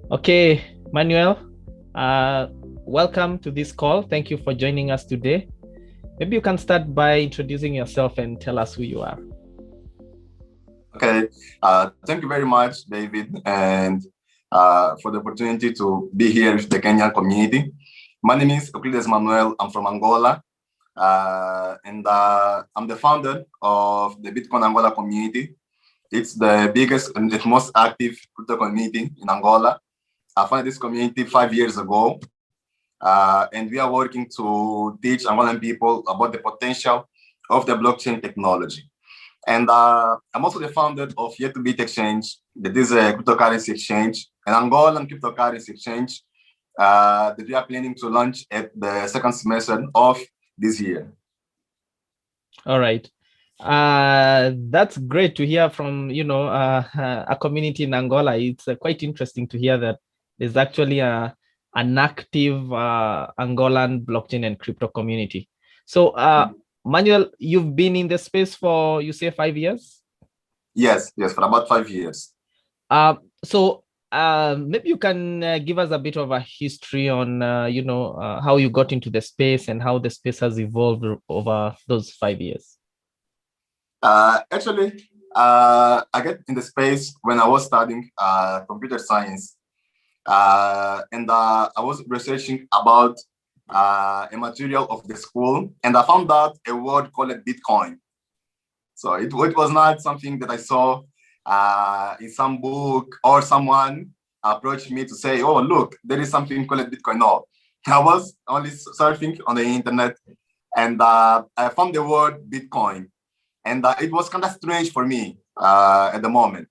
Okay, Manuel, uh, welcome to this call. Thank you for joining us today. Maybe you can start by introducing yourself and tell us who you are. Okay, thank you very much, David, and for the opportunity to be here with the Kenyan community. My name is Euclides Manuel. I'm from Angola, and I'm the founder of the Bitcoin Angola community. It's the biggest and the most active crypto community in Angola. I founded this community 5 years ago, and we are working to teach Angolan people about the potential of the blockchain technology. And I'm also the founder of Yetubit exchange. That is a cryptocurrency exchange, an Angolan cryptocurrency exchange that we are planning to launch at the second semester of this year. All right. That's great to hear from, a community in Angola. It's quite interesting to hear that there's actually an active Angolan blockchain and crypto community. So, Manuel, you've been in the space for, you say, 5 years? Yes, for about 5 years. So maybe you can give us a bit of a history on, how you got into the space and how the space has evolved over those 5 years. Actually, I get in the space when I was studying computer science, and I was researching about a material of the school, and I found out a word called Bitcoin. So it was not something that I saw in some book or someone approached me to say, oh, look, there is something called Bitcoin. No, I was only surfing on the internet, and I found the word Bitcoin. And it was kind of strange for me at the moment.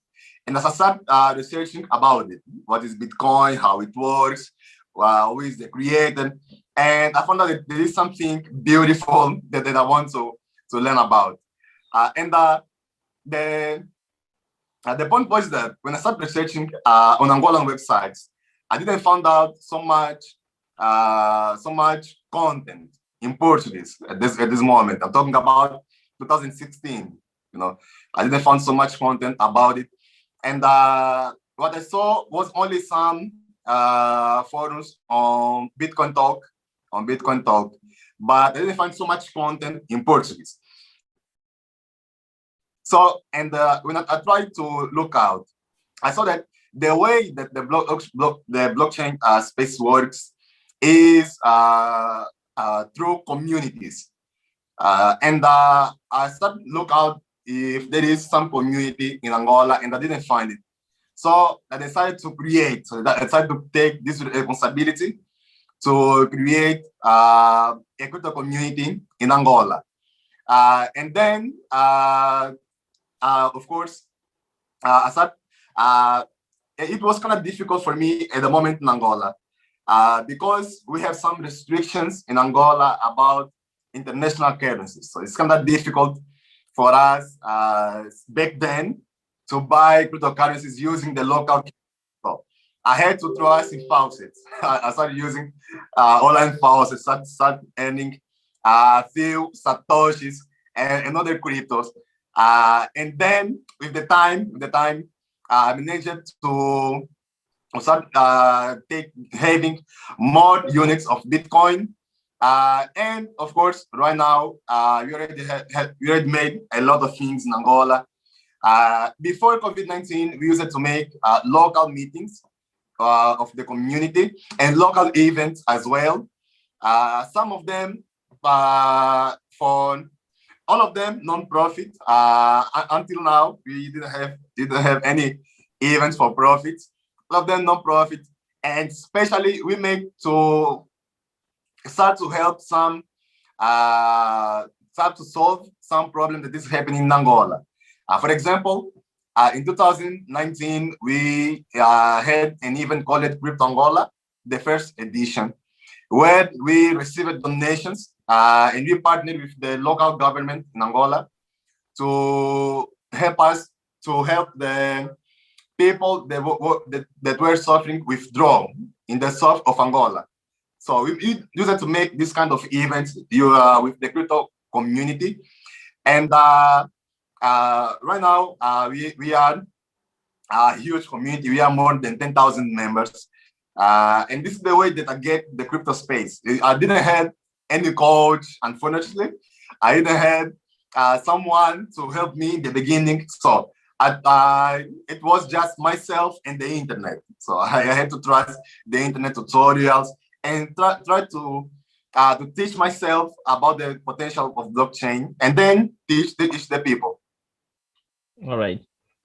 And as I started researching about it, what is Bitcoin, how it works, who is the creator, and I found out that there is something beautiful that I want to learn about. The point was that when I started researching on Angolan websites, I didn't find out so much content in Portuguese at this moment. I'm talking about 2016. I didn't find so much content about it, and what I saw was only some forums on Bitcoin Talk, but I didn't find so much content in Portuguese. So, and when I tried to look out, I saw that the way that the blockchain space works is through communities. And I started to look out if there is some community in Angola, and I didn't find it. So I decided to create, so I decided to take this responsibility to create a crypto community in Angola. And then, of course, I started, it was kind of difficult for me at the moment in Angola because we have some restrictions in Angola about international currencies. So it's kind of difficult for us back then to buy cryptocurrencies using the local currency. So I had to throw us in faucets. I started using online faucets, start earning a few satoshis and other cryptos. And then with the time, I managed to start having more units of Bitcoin. And of course, right now, we already made a lot of things in Angola. Before COVID-19, we used it to make local meetings of the community and local events as well. Some of them for all of them non-profit. Until now, we didn't have any events for profits. All of them non-profit, and especially we make to start to help some, start to solve some problem that is happening in Angola. For example, in 2019, we had an event called Crypto Angola, the first edition, where we received donations and we partnered with the local government in Angola to help us to help the people that were suffering withdrawal in the south of Angola. So we use it to make this kind of events with the crypto community. And right now we are a huge community. We are more than 10,000 members. And this is the way that I get the crypto space. I didn't have any coach, unfortunately. I didn't have someone to help me in the beginning. So it was just myself and the internet. So I had to trust the internet tutorials and try to teach myself about the potential of blockchain and then teach the people. All right.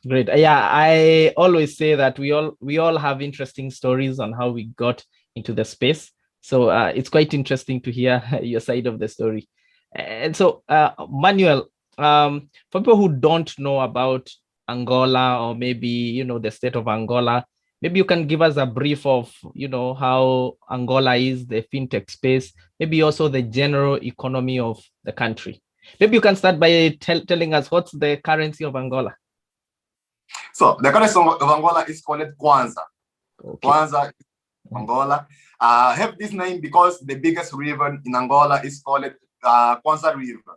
Great. Yeah, I always say that we all have interesting stories on how we got into the space. So it's quite interesting to hear your side of the story. And so, Manuel, for people who don't know about Angola, or maybe the state of Angola, maybe you can give us a brief of how Angola is, the fintech space, maybe also the general economy of the country. Maybe you can start by telling us what's the currency of Angola. So the currency of Angola is called Kwanza. Okay. Kwanza, Angola. Have this name because the biggest river in Angola is called Kwanza River.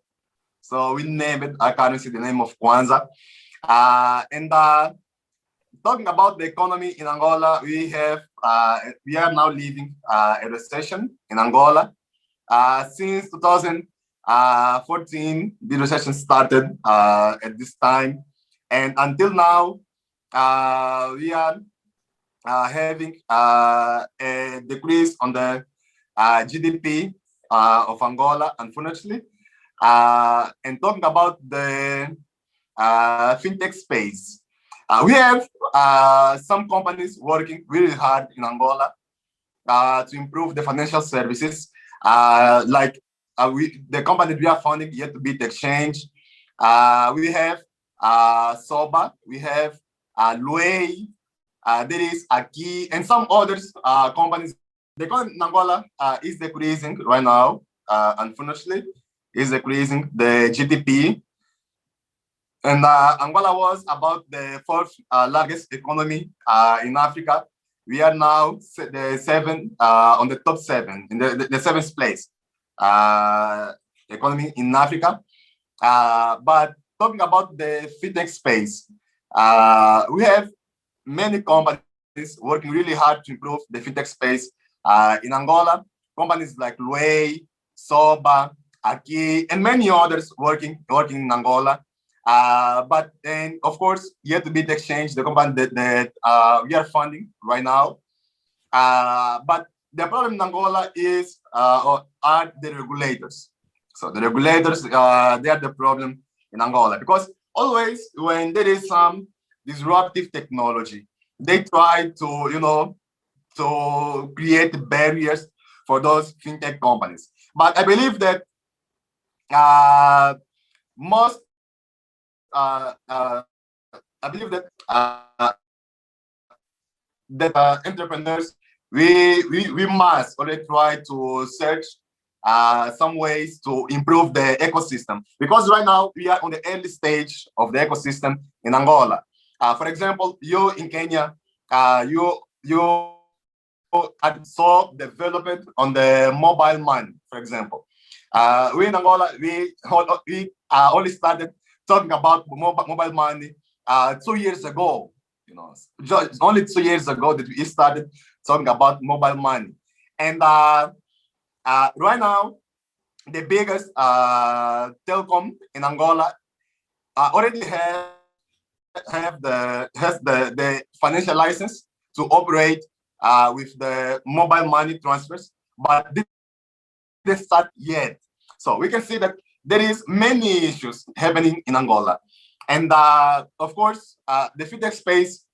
So we named our currency the name of Kwanza. And talking about the economy in Angola, we are now living a recession in Angola. Since 2014, the recession started at this time. And until now, we are having a decrease on the GDP of Angola, unfortunately. And talking about the fintech space, we have some companies working really hard in Angola to improve the financial services, like the company we are founding, Yetubit Exchange. We have Soba, we have Luei, there is Aki, and some others companies. The economy in Angola is decreasing right now, unfortunately, is decreasing the GDP. And Angola was about the fourth largest economy in Africa. We are now on the top 7, in the 7th place economy in Africa. But talking about the fintech space, we have many companies working really hard to improve the fintech space in Angola. Companies like Luei, Soba, Aki, and many others working in Angola. But then, of course, Yetubit Exchange, the company that we are funding right now. But the problem in Angola are the regulators. So the regulators, they are the problem in Angola, because always when there is some disruptive technology, they try to, to create barriers for those fintech companies. But I believe that most, I believe that entrepreneurs, we must already try to search some ways to improve the ecosystem, because right now we are on the early stage of the ecosystem in Angola. For example, you in Kenya, you saw development on the mobile money, for example. We in Angola, we only started talking about mobile money 2 years ago. Just only 2 years ago that we started talking about mobile money. And right now, the biggest telecom in Angola already has the financial license to operate with the mobile money transfers, but this didn't start yet. So we can see that there is many issues happening in Angola. And of course, the fintech space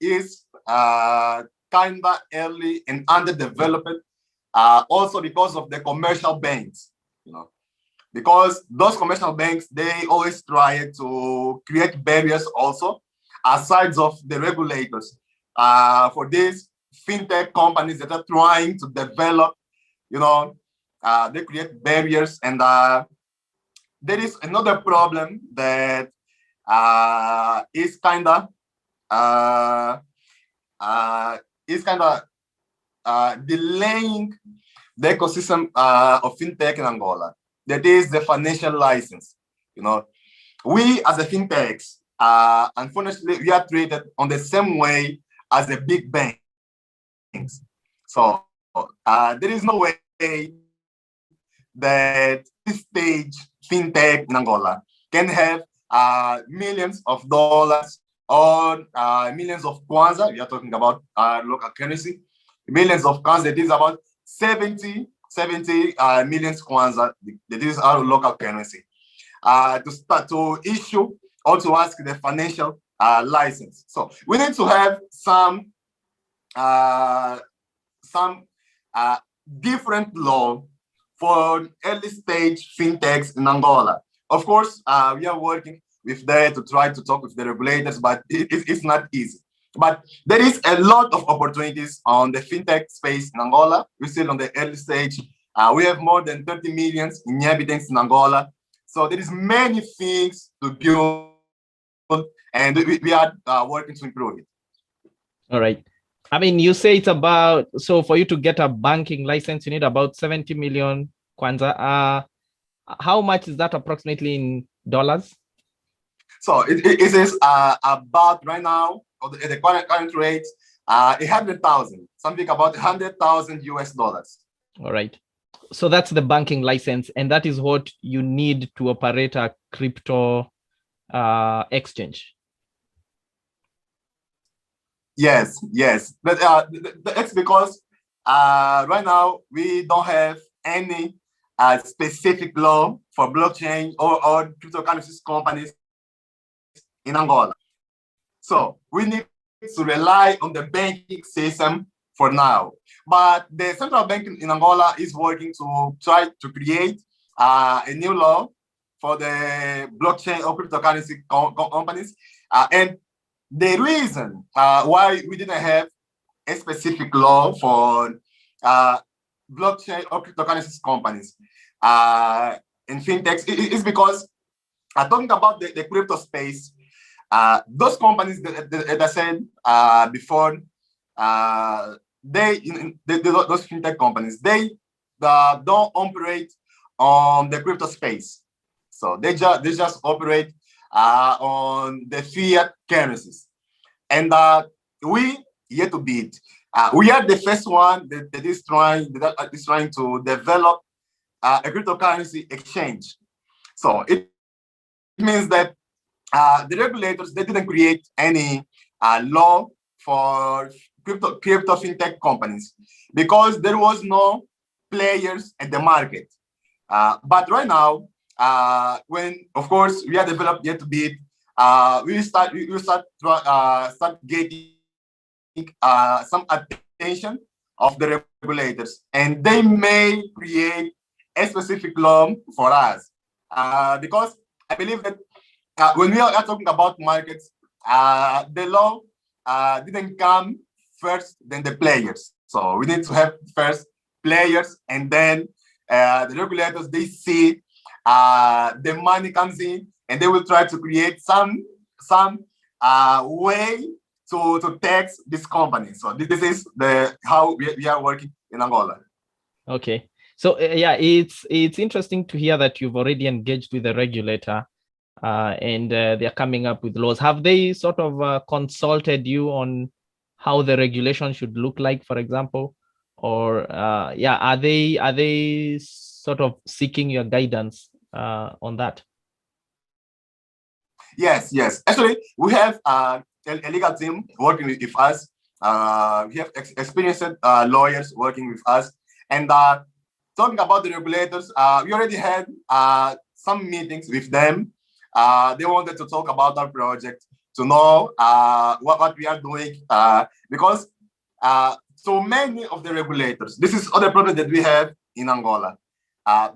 is kind of early and underdeveloped, also because of the commercial banks, because those commercial banks, they always try to create barriers also, aside of the regulators, for these fintech companies that are trying to develop, they create barriers. And there is another problem that is kind of delaying the ecosystem of fintech in Angola. That is the financial license. We as a fintechs, unfortunately, we are treated on the same way as the big banks. So there is no way that this stage fintech in Angola can have millions of dollars or millions of kwanza. We are talking about local currency, millions of kwanza. That is about 70 millions kwanza. That is our local currency. To start to issue or to ask the financial license. So we need to have some different law for early stage fintechs in Angola. Of course, we are working with them to try to talk with the regulators, but it's not easy. But there is a lot of opportunities on the fintech space in Angola. We're still on the early stage. We have more than 30 million inhabitants in Angola. So there is many things to build, and we are working to improve it. All right. I mean, you say it's about, so for you to get a banking license, you need about 70 million kwanza. How much is that approximately in dollars? So it is about right now, at the current rate, 100,000, something about 100,000 US dollars. All right. So that's the banking license, and that is what you need to operate a crypto exchange. Yes. But it's because right now we don't have any specific law for blockchain or cryptocurrencies companies in Angola. So we need to rely on the banking system for now. But the central bank in Angola is working to try to create a new law for the blockchain or cryptocurrency companies. And the reason why we didn't have a specific law for blockchain or cryptocurrency companies in fintechs is because talking about the crypto space, those companies that I said before, those fintech companies, they don't operate on the crypto space. So they just operate on the fiat currencies. And we Yetubit, we are the first one that is trying to develop a cryptocurrency exchange. So it means that the regulators, they didn't create any law for crypto fintech companies because there was no players at the market. But right now, when of course we are developed Yetubit, we start getting some attention of the regulators, and they may create a specific law for us because I believe that when we are talking about markets, the law didn't come first than the players. So we need to have first players, and then the regulators, they see the money comes in, and they will try to create some way to tax this company. So this is how we are working in Angola. Okay. So yeah, it's interesting to hear that you've already engaged with the regulator. And they're coming up with laws. Have they sort of consulted you on how the regulation should look like, for example? Or are they sort of seeking your guidance on that? Yes. Actually, we have a legal team working with us. We have experienced lawyers working with us. And talking about the regulators, we already had some meetings with them. They wanted to talk about our project, to know what we are doing, because so many of the regulators, this is other problem that we have in Angola.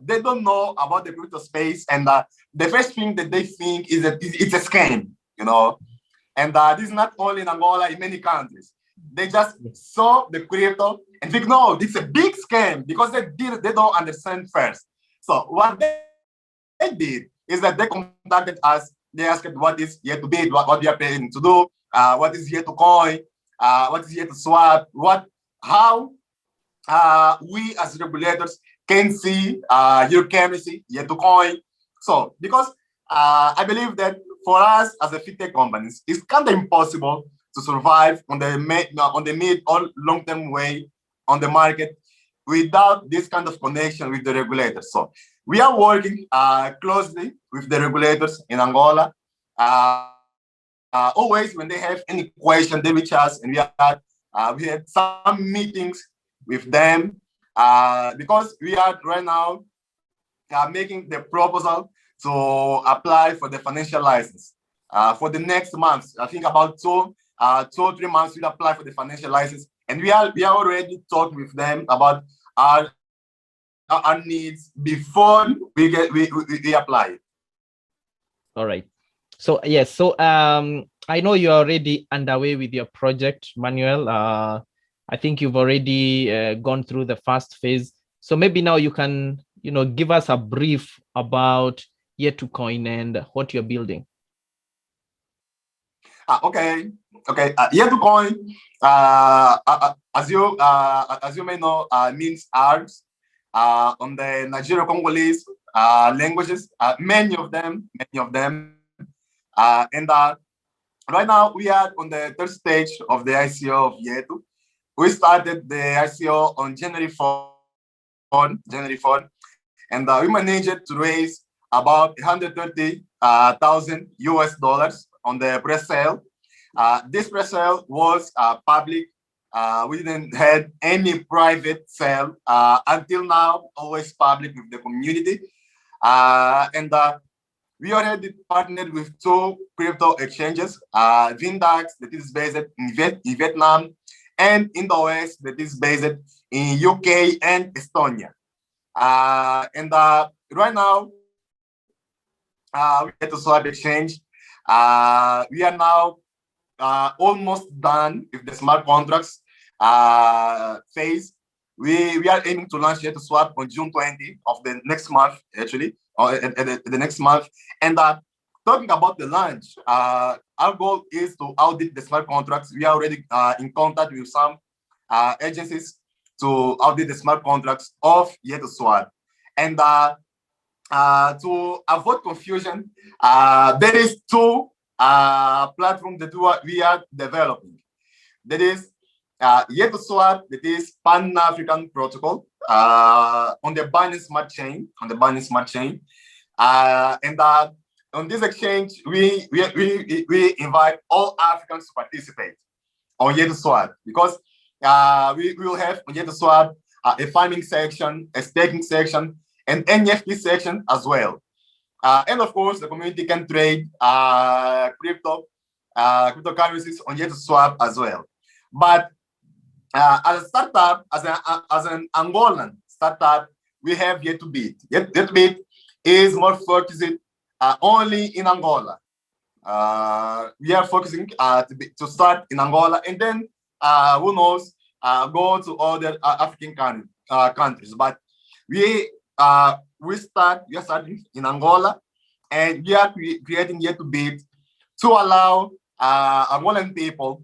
They don't know about the crypto space, and the first thing that they think is that it's a scam, And this is not only in Angola, in many countries. They just saw the crypto and think, no, it's a big scam, because they don't understand first. So what they did is that they contacted us. They asked what is Yetubit, what we are planning to do, what is Yetucoin, what is YetuSwap, how we as regulators can see your currency, Yetucoin. So because I believe that for us as a fintech companies, it's kind of impossible to survive on the mid or long-term way on the market without this kind of connection with the regulators. So we are working closely with the regulators in Angola. Always when they have any question, they reach us, and we had some meetings with them because we are right now making the proposal to apply for the financial license for the next month. I think about 2 or 3 months we'll apply for the financial license, and we are already talking with them about our needs before we apply. All right. So yes, so I know you're already underway with your project, Manuel. I think you've already gone through the first phase. So maybe now you can, give us a brief about Yetcoin and what you're building. Okay. Yetcoin, as you may know, means arms on the Nigero-Congolese languages. Many of them. And right now we are on the third stage of the ICO of Yetu. We started the ICO on January 4, and we managed to raise about 130,000 US dollars on the pre-sale. This pre-sale was public. We didn't have any private sale until now, always public with the community. And we already partnered with 2 crypto exchanges, Vindax, that is based in Vietnam, and in the West, that is based in UK and Estonia. And right now, we get to swap exchange. We are now almost done with the smart contracts phase. We are aiming to launch YetuSwap on June 20 of the next month, actually, or at the next month. And talking about the launch, our goal is to audit the smart contracts. We are already in contact with some agencies to audit the smart contracts of YetuSwap. And to avoid confusion, there is 2 platforms that we are developing. That is YetuSwap, that is Pan-African protocol on the Binance Smart Chain. And on this exchange, we invite all Africans to participate on YetuSwap, because we will have on YetuSwap a farming section, a staking section, and NFT section as well. And of course, the community can trade cryptocurrencies on YetuSwap as well. But as a startup, as an Angolan startup, we have Yetubit. Yetubit is more focused only in Angola. We are focusing to start in Angola, and then who knows, go to other African countries. But we are starting in Angola, and we are creating Yetubit to allow Angolan people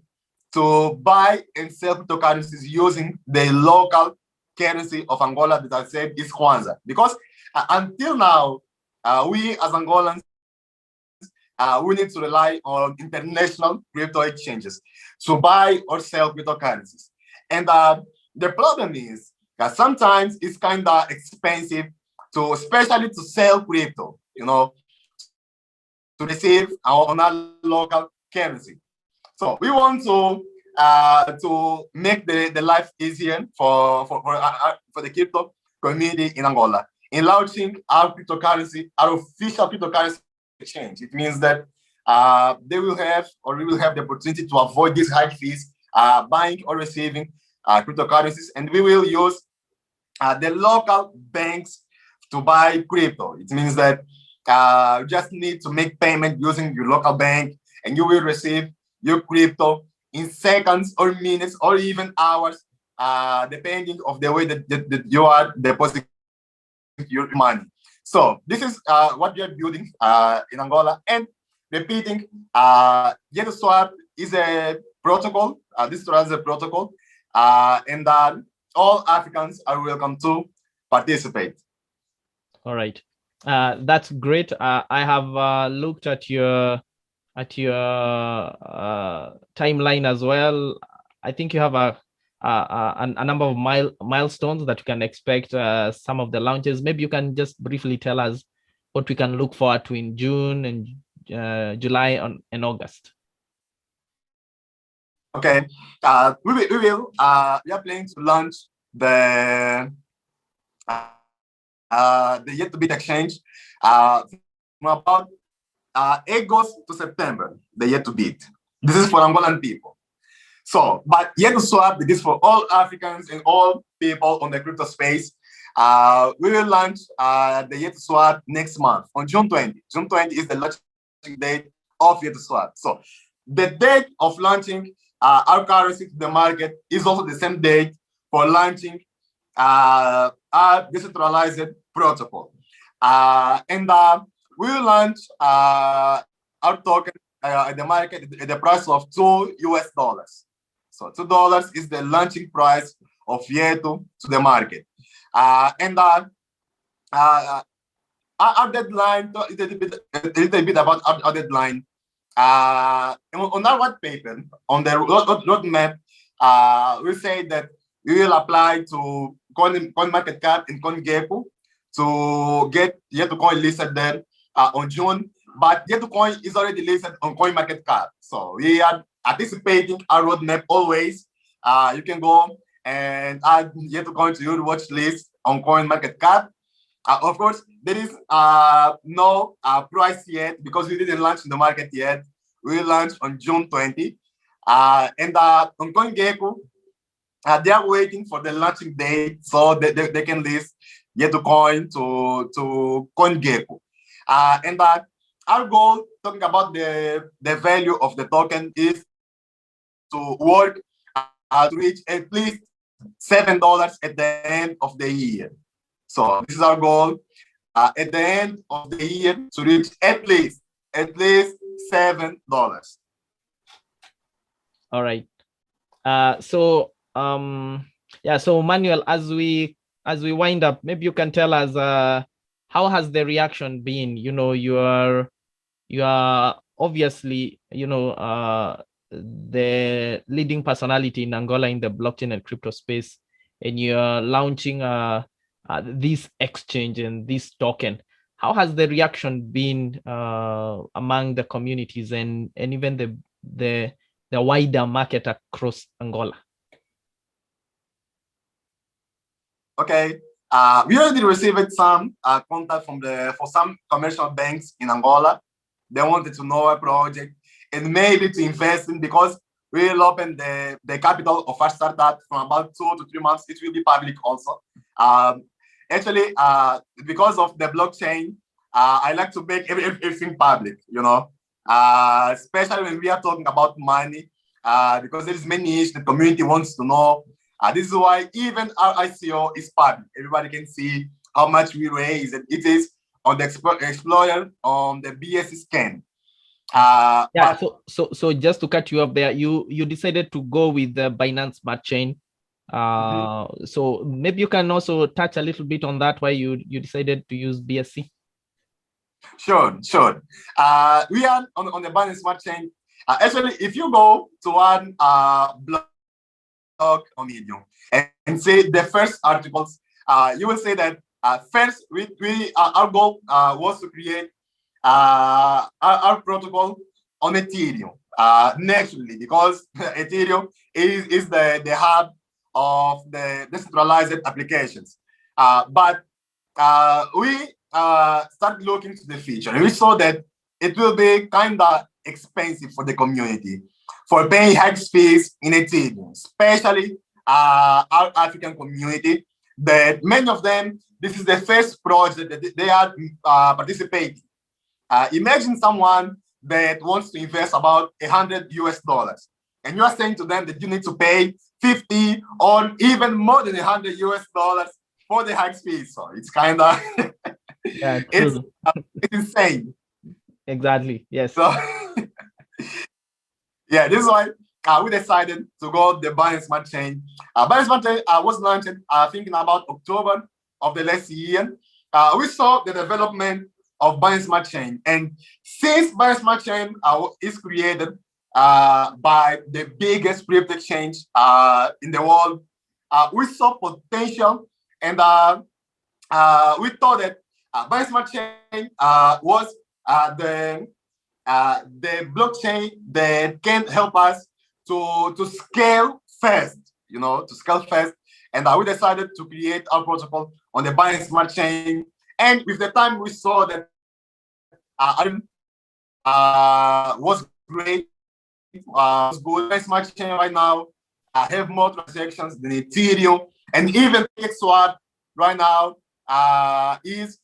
to buy and sell cryptocurrencies using the local currency of Angola that I said is Kwanza. Because until now, we as Angolans, we need to rely on international crypto exchanges to buy or sell cryptocurrencies. And the problem is that sometimes it's kind of expensive especially to sell crypto, to receive on our local currency. So we want to make the life easier for the crypto community in Angola in launching our cryptocurrency, our official cryptocurrency exchange. It means that we will have the opportunity to avoid these high fees buying or receiving cryptocurrencies, and we will use the local banks to buy crypto. It means that you just need to make payment using your local bank, and you will receive your crypto in seconds or minutes or even hours, depending of the way that you are depositing your money. So this is what we are building in Angola. And repeating, YetuSwap is a protocol. This is a protocol, and all Africans are welcome to participate. All right. That's great. I have looked at your timeline as well. I think you have a number of milestones that you can expect. Some of the launches. Maybe you can just briefly tell us what we can look forward to in June and July and August. Okay, we are planning to launch the Yetubit exchange from about August to September. The Yetubit. This is for Angolan people. So, but YetuSwap, this is for all Africans and all people on the crypto space. We will launch the YetuSwap next month on June 20. June 20 is the launching date of YetuSwap. So, the date of launching our currency to the market is also the same date for launching our decentralized protocol. And we will launch our token at the market at the price of $2. So $2 is the launching price of Yetu to the market. And our deadline, a little bit about our deadline. On our white paper, on the roadmap, we say that we will apply to CoinMarketCap and CoinGecko to get YetuCoin listed there on June. But YetuCoin is already listed on CoinMarketCap. So we are anticipating our roadmap always. You can go and add YetuCoin to your watch list on CoinMarketCap. Of course, there is no price yet because we didn't launch in the market yet. We will launch on June 20. And on CoinGecko, they are waiting for the launching date so they can list YetuCoin to CoinGecko. And our goal, talking about the value of the token, is to work to reach at least $7 at the end of the year. So this is our goal at the end of the year to reach at least $7. All right. So Manuel, as we wind up, maybe you can tell us how has the reaction been? You know, you are obviously, you know, the leading personality in Angola in the blockchain and crypto space, and you're launching this exchange and this token. How has the reaction been among the communities and even the wider market across Angola? Okay, we already received some contact for some commercial banks in Angola. They wanted to know our project and maybe to invest in, because we will open the capital of our startup from about 2 to 3 months. It will be public also. Actually, because of the blockchain, I like to make everything public, you know, especially when we are talking about money, because there is many issues the community wants to know. This is why even our ICO is public. Everybody can see how much we raise, and it is on the Explorer on the BSC scan. So just to cut you off there, you decided to go with the Binance Smart Chain. So maybe you can also touch a little bit on that, why you decided to use BSC. Sure. We are on the Binance Smart Chain. Actually, if you go to one blog on Medium and see the first articles, you will say that first our goal was to create our protocol on Ethereum naturally, because Ethereum is the hub of the decentralized applications. But we started looking to the future, and we saw that it will be kind of expensive for the community for paying high fees in Ethereum, especially our African community, that many of them, this is the first project that they are participating. Imagine someone that wants to invest about $100, and you are saying to them that you need to pay 50 or even more than $100 for the high fees. So it's kind of it's insane. Exactly. Yes. So yeah, this is why we decided to go the Binance Smart Chain. Binance Smart Chain was launched, I think, in about October of the last year. we saw the development of Binance Smart Chain. And since Binance Smart Chain is created by the biggest crypto exchange in the world, we saw potential, and we thought that Binance Smart Chain was the blockchain that can help us to scale fast, to scale fast. And we decided to create our protocol on the Binance Smart Chain. And with the time, we saw that was great, was good. Binance Smart Chain right now have more transactions than Ethereum, and even YetuSwap right now is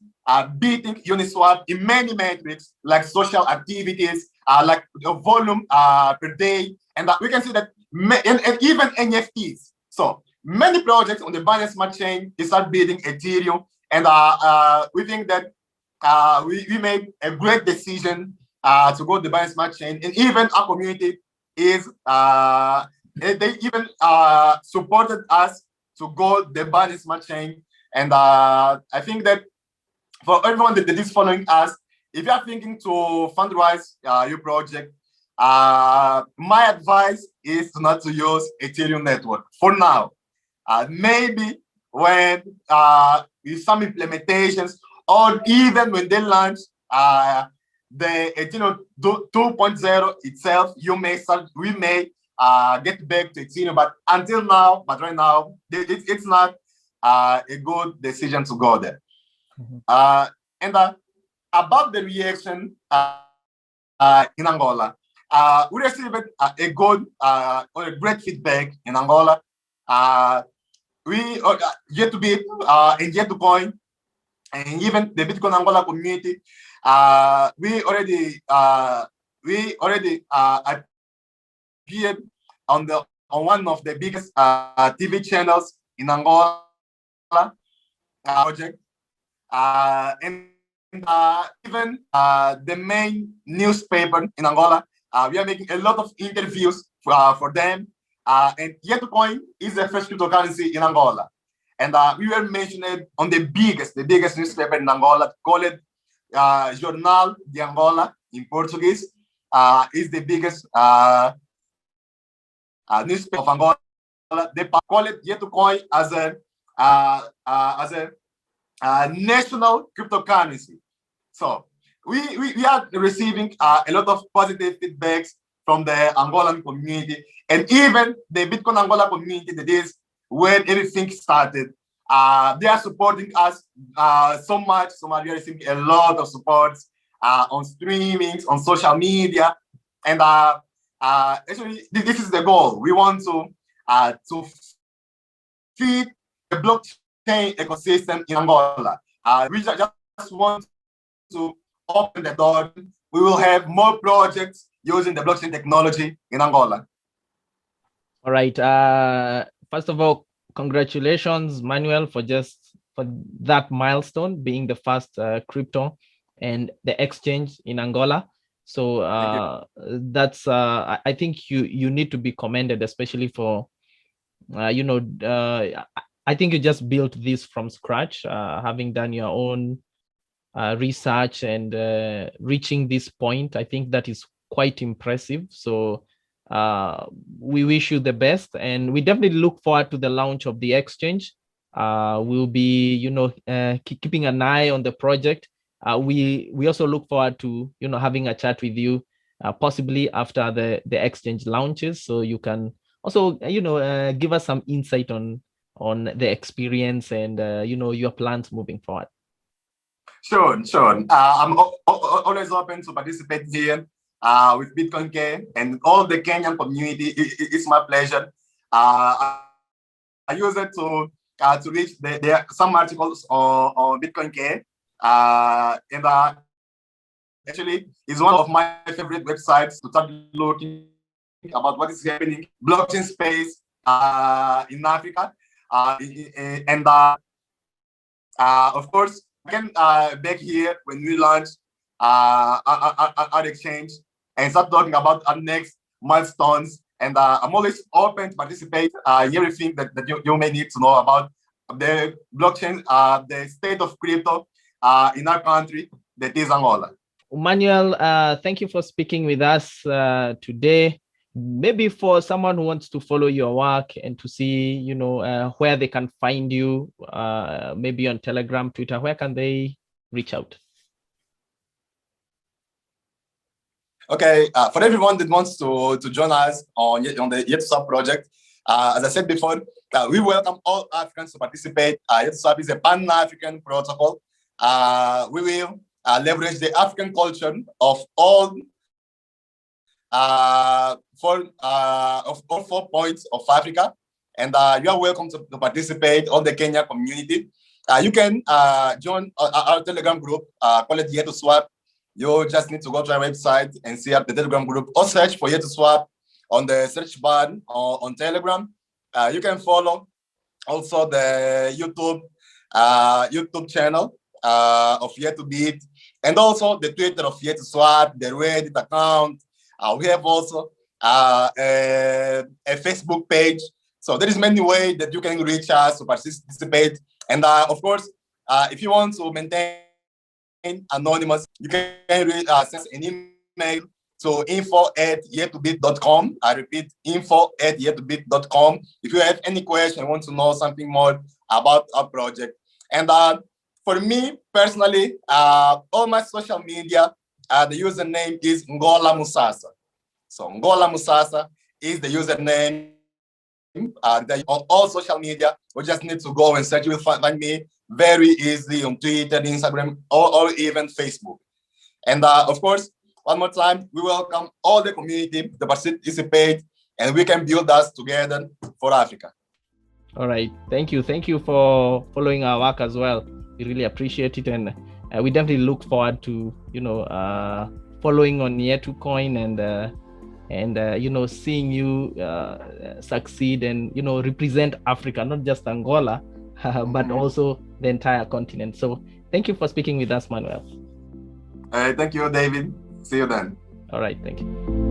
beating Uniswap in many metrics, like social activities, like the volume per day, and we can see that, and even NFTs. So many projects on the Binance Smart Chain is start beating Ethereum, and we think that we made a great decision to go to the Binance Smart Chain, and even our community is they even supported us to go the Binance Smart Chain. And I think that for everyone that is following us, if you are thinking to fundraise your project, my advice is not to use Ethereum network for now. Maybe when with some implementations, or even when they launch the Ethereum 2.0 itself, we may get back to Ethereum. But right now, it's not a good decision to go there. And about the reaction in Angola, we received a good or a great feedback in Angola. We Yetubit and YetuCoin, and even the Bitcoin Angola community, we already appeared on one of the biggest TV channels in Angola project, and even the main newspaper in Angola. We are making a lot of interviews for them. And YetuCoin is the first cryptocurrency in Angola. And we were mentioned on the biggest newspaper in Angola, called Jornal de Angola in Portuguese. Is the biggest newspaper of Angola. They call it YetuCoin as a national cryptocurrency. So we are receiving a lot of positive feedbacks from the Angolan community, and even the Bitcoin Angola community, that is where everything started. They are supporting us so much. We are receiving a lot of support on streamings, on social media, and actually this is the goal. We want to feed the blockchain ecosystem in Angola. We just want to open the door. We will have more projects using the blockchain technology in Angola. All right. First of all, congratulations, Manuel, for that milestone, being the first crypto and the exchange in Angola. So that's I think you need to be commended, especially for I think you just built this from scratch, having done your own research and reaching this point. I think that is quite impressive. So we wish you the best, and we definitely look forward to the launch of the exchange. We'll be keeping an eye on the project. We also look forward to having a chat with you possibly after the exchange launches, so you can also give us some insight on the experience and your plans moving forward. Sure. I'm always open to participate here with Bitcoin K and all the Kenyan community. It's my pleasure. I use it to reach some articles on Bitcoin K, and actually it's one of my favorite websites to start looking about what is happening blockchain space in Africa, and of course, again, back here when we launch our exchange and start talking about our next milestones. And I'm always open to participate in everything that you may need to know about the blockchain, the state of crypto, in our country, that is Angola. Manuel, thank you for speaking with us today. Maybe for someone who wants to follow your work and to see, where they can find you, maybe on Telegram, Twitter, where can they reach out? Okay, for everyone that wants to join us on the YetuSwap project, as I said before, we welcome all Africans to participate. YetuSwap is a Pan-African protocol. We will leverage the African culture of all all 4 points of Africa, and you are welcome to participate on the Kenya community. You can join our Telegram group, call it YetuSwap. You just need to go to our website and see up the Telegram group, or search for YetuSwap on the search bar on Telegram. You can follow also the YouTube channel of Yetubit, and also the Twitter of YetuSwap, the Reddit account. We have also a Facebook page. So there is many ways that you can reach us to participate. And of course, if you want to maintain anonymous, you can send an email to info@yetubit.com. I repeat, info@yetubit.com. If you have any question, want to know something more about our project. And for me personally, all my social media, the username is Ngola Musasa. So Ngola Musasa is the username on all social media. We just need to go and search. You will find me very easily on Twitter, Instagram, or even Facebook. And of course, one more time, we welcome all the community to participate, and we can build us together for Africa. All right. Thank you. Thank you for following our work as well. We really appreciate it. And we definitely look forward to, following on YetuCoin and seeing you succeed and, represent Africa, not just Angola, but also the entire continent. So thank you for speaking with us, Manuel. Thank you, David. See you then. All right. Thank you.